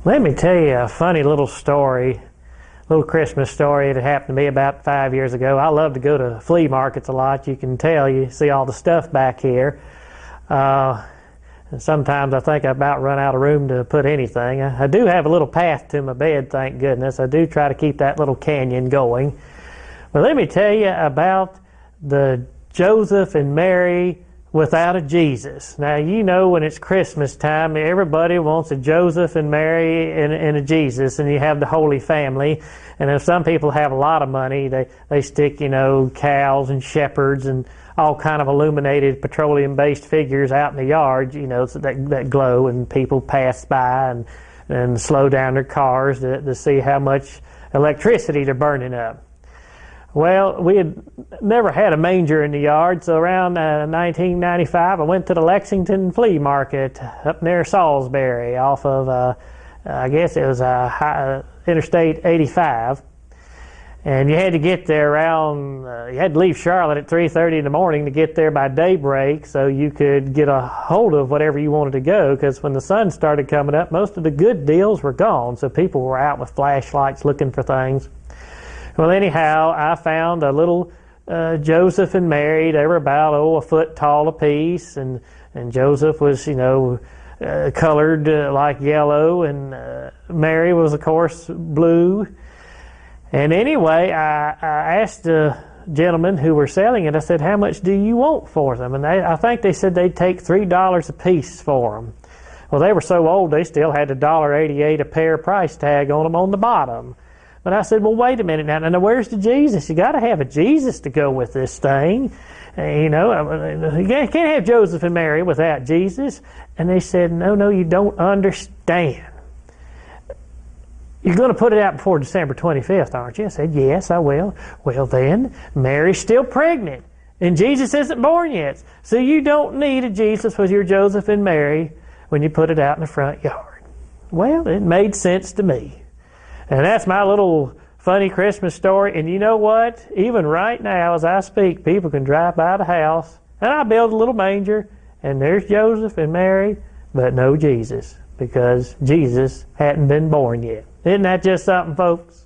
Let me tell you a funny little story, little Christmas story that happened to me about 5 years ago. I love to go to flea markets a lot. You can tell, you see all the stuff back here. And sometimes I think I about run out of room to put anything. I do have a little path to my bed, thank goodness. I do try to keep that little canyon going. But let me tell you about the Joseph and Mary without a Jesus. Now, you know when it's Christmas time, everybody wants a Joseph and Mary and a Jesus, and you have the Holy Family. And if some people have a lot of money, they stick, cows and shepherds and all kind of illuminated petroleum-based figures out in the yard, so that glow, and people pass by and slow down their cars to see how much electricity they're burning up. Well, we had never had a manger in the yard, so around 1995, I went to the Lexington flea market up near Salisbury off of, I guess it was Interstate 85. And you had to get there you had to leave Charlotte at 3:30 in the morning to get there by daybreak so you could get a hold of whatever you wanted to go, because when the sun started coming up, most of the good deals were gone, so people were out with flashlights looking for things. Well, anyhow, I found a little Joseph and Mary. They were about, a foot tall apiece, and Joseph was, colored like yellow, and Mary was, of course, blue. And anyway, I asked the gentlemen who were selling it, I said, how much do you want for them? And I think they said they'd take $3 a piece for them. Well, they were so old, they still had a $1.88 a pair price tag on them on the bottom. But I said, well, wait a minute now where's the Jesus? You got to have a Jesus to go with this thing. You can't have Joseph and Mary without Jesus. And they said, no, you don't understand. You're going to put it out before December 25th, aren't you? I said, yes, I will. Well, then, Mary's still pregnant, and Jesus isn't born yet. So you don't need a Jesus with your Joseph and Mary when you put it out in the front yard. Well, it made sense to me. And that's my little funny Christmas story. And you know what? Even right now, as I speak, people can drive by the house, and I build a little manger, and there's Joseph and Mary, but no Jesus, because Jesus hadn't been born yet. Isn't that just something, folks?